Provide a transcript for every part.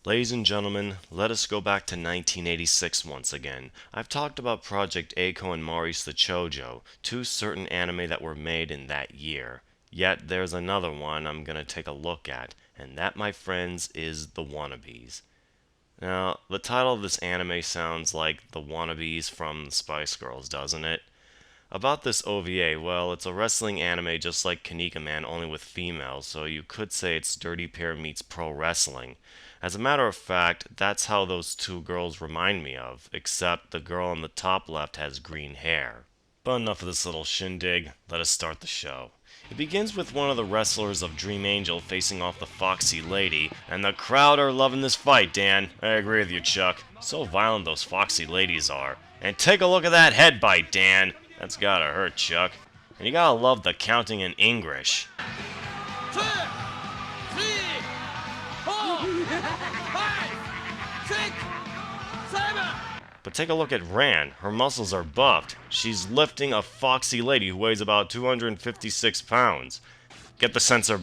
Ladies and gentlemen, let us go back to 1986 once again. I've talked about Project Eiko and Maurice the Chojo, two certain anime that were made in that year. Yet there's another one I'm gonna take a look at, and that, my friends, is The Wannabes. Now, the title of this anime sounds like The Wannabes from the Spice Girls, doesn't it? About this OVA, well, it's a wrestling anime just like Kanika Man, only with females, so you could say it's Dirty Pair meets pro wrestling. As a matter of fact, that's how those two girls remind me of, except the girl on the top left has green hair. But enough of this little shindig, let us start the show. It begins with one of the wrestlers of Dream Angel facing off the Foxy Lady, and the crowd are loving this fight, Dan. I agree with you, Chuck. So violent those Foxy Ladies are. And take a look at that head bite, Dan. That's gotta hurt, Chuck. And you gotta love the counting in English. 2, 3, 4, 5, 6, 7. But take a look at Ran. Her muscles are buffed. She's lifting a Foxy Lady who weighs about 256 pounds. Get the sensor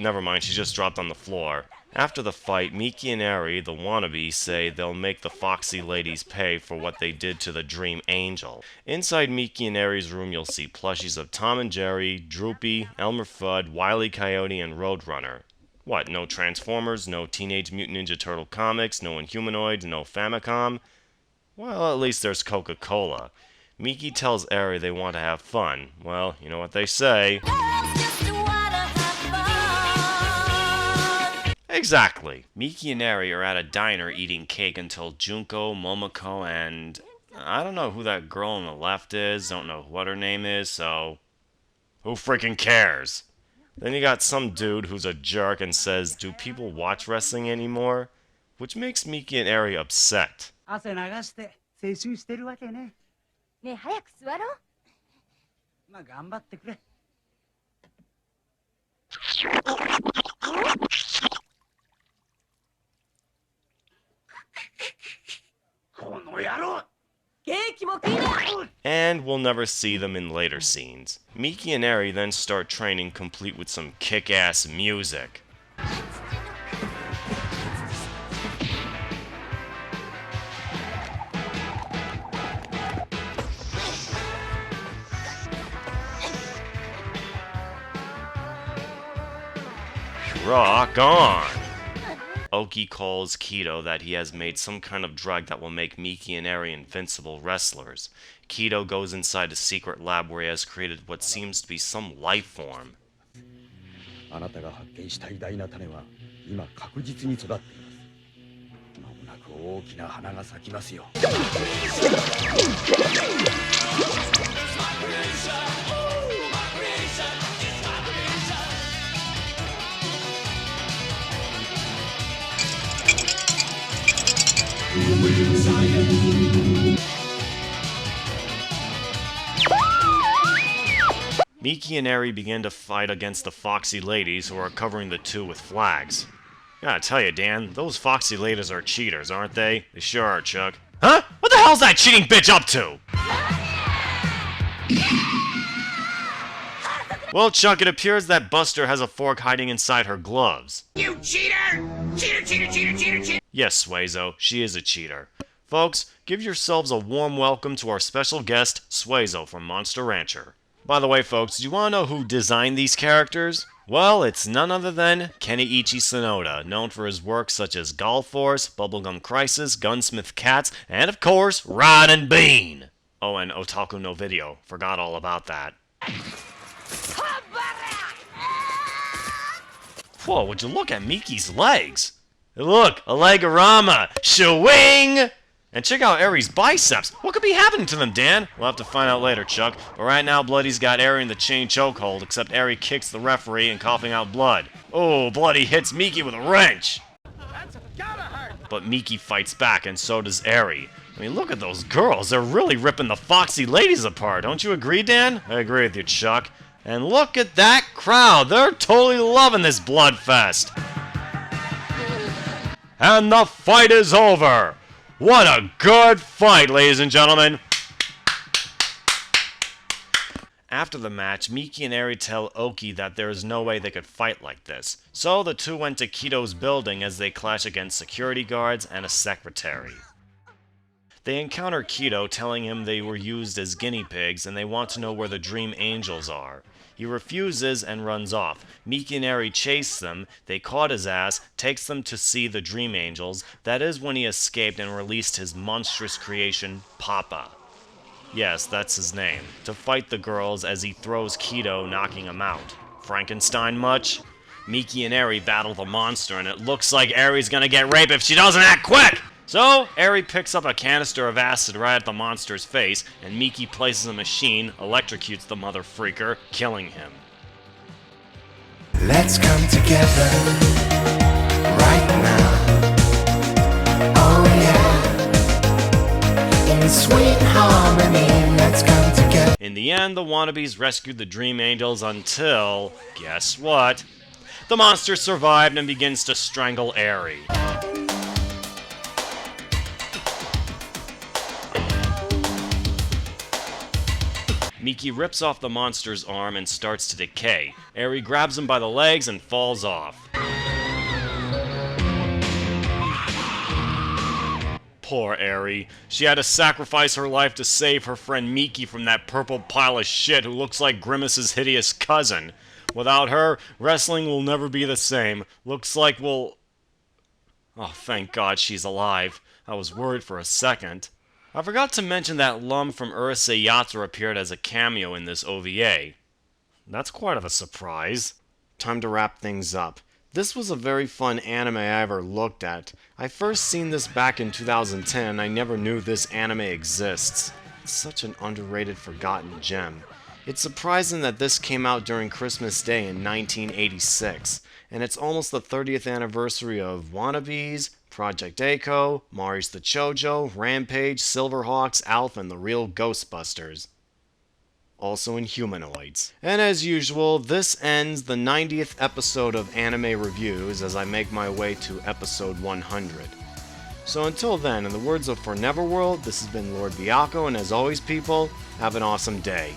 never mind, she just dropped on the floor. After the fight, Miki and Eri, the wannabe, say they'll make the Foxy Ladies pay for what they did to the Dream Angel. Inside Miki and Eri's room, you'll see plushies of Tom and Jerry, Droopy, Elmer Fudd, Wile E. Coyote, and Roadrunner. What, no Transformers, no Teenage Mutant Ninja Turtle comics, no Inhumanoids, no Famicom? Well, at least there's Coca-Cola. Miki tells Eri they want to have fun. Well, you know what they say. Exactly. Miki and Eri are at a diner eating cake until Junko, Momoko, and I don't know who that girl on the left is, don't know what her name is, so who freaking cares? Then you got some dude who's a jerk and says, do people watch wrestling anymore? Which makes Miki and Eri upset. 汗流して青春してるわけね。ねえ早く座ろう。まあ頑張ってくれ。この野郎。 And we'll never see them in later scenes. Miki and Eri then start training complete with some kick-ass music. Rock on! Oki calls Kido that he has made some kind of drug that will make Miki and Eri invincible wrestlers. Kido goes inside a secret lab where he has created what seems to be some life form. あなたが発見した偉大な種は今確実に育っています。まもなく大きな花が咲きますよ。Miki and Eri begin to fight against the Foxy Ladies who are covering the two with flags. Gotta tell you, Dan, those Foxy Ladies are cheaters, aren't they? They sure are, Chuck. Huh? What the hell's that cheating bitch up to? Well, Chuck, it appears that Buster has a fork hiding inside her gloves. You cheater! Cheater, cheater, cheater, cheater, cheater! Yes, Suezo, she is a cheater. Folks, give yourselves a warm welcome to our special guest, Suezo from Monster Rancher. By the way, folks, do you want to know who designed these characters? Well, it's none other than Keniichi Sonoda, known for his work such as Golf Force, Bubblegum Crisis, Gunsmith Cats, and of course, Rod and Bean! Oh, and Otaku no Video, forgot all about that. Whoa, would you look at Miki's legs? Look, a legorama! Shwing! And check out Eri's biceps. What could be happening to them, Dan? We'll have to find out later, Chuck. But right now, Bloody's got Eri in the chain chokehold, except Eri kicks the referee and coughing out blood. Oh, Bloody hits Miki with a wrench. That's gotta hurt! But Miki fights back, and so does Eri. I mean, look at those girls. They're really ripping the Foxy Ladies apart. Don't you agree, Dan? I agree with you, Chuck. And look at that crowd. They're totally loving this bloodfest. And the fight is over. What a good fight, ladies and gentlemen. After the match, Miki and Eri tell Oki that there is no way they could fight like this. So the two went to Kito's building as they clash against security guards and a secretary. They encounter Kito telling him they were used as guinea pigs and they want to know where the Dream Angels are. He refuses and runs off. Miki and Eri chase them, they caught his ass, takes them to see the Dream Angels. That is when he escaped and released his monstrous creation, Papa. Yes, that's his name. To fight the girls as he throws Kito, knocking him out. Frankenstein much? Miki and Eri battle the monster, and it looks like Eri's gonna get raped if she doesn't act quick! So, Eri picks up a canister of acid right at the monster's face, and Miki places a machine, electrocutes the mother freaker, killing him. Let's come together right now. Oh yeah. In sweet harmony, let's come together. In the end, the wannabes rescued the Dream Angels until, guess what? The monster survived and begins to strangle Eri. Miki rips off the monster's arm and starts to decay. Eri grabs him by the legs and falls off. Poor Eri. She had to sacrifice her life to save her friend Miki from that purple pile of shit who looks like Grimace's hideous cousin. Without her, wrestling will never be the same. Looks like we'll... Oh, thank God she's alive. I was worried for a second. I forgot to mention that Lum from Urusei Yatsura appeared as a cameo in this OVA. That's quite of a surprise. Time to wrap things up. This was a very fun anime I ever looked at. I first seen this back in 2010 and I never knew this anime exists. It's such an underrated, forgotten gem. It's surprising that this came out during Christmas Day in 1986, and it's almost the 30th anniversary of Wannabes, Project A-ko, Maurice the Chojo, Rampage, Silverhawks, Alf, and the Real Ghostbusters. Also in humanoids. And as usual, this ends the 90th episode of Anime Reviews as I make my way to episode 100. So until then, in the words of For Neverworld, this has been Lord Byakko, and as always people, have an awesome day.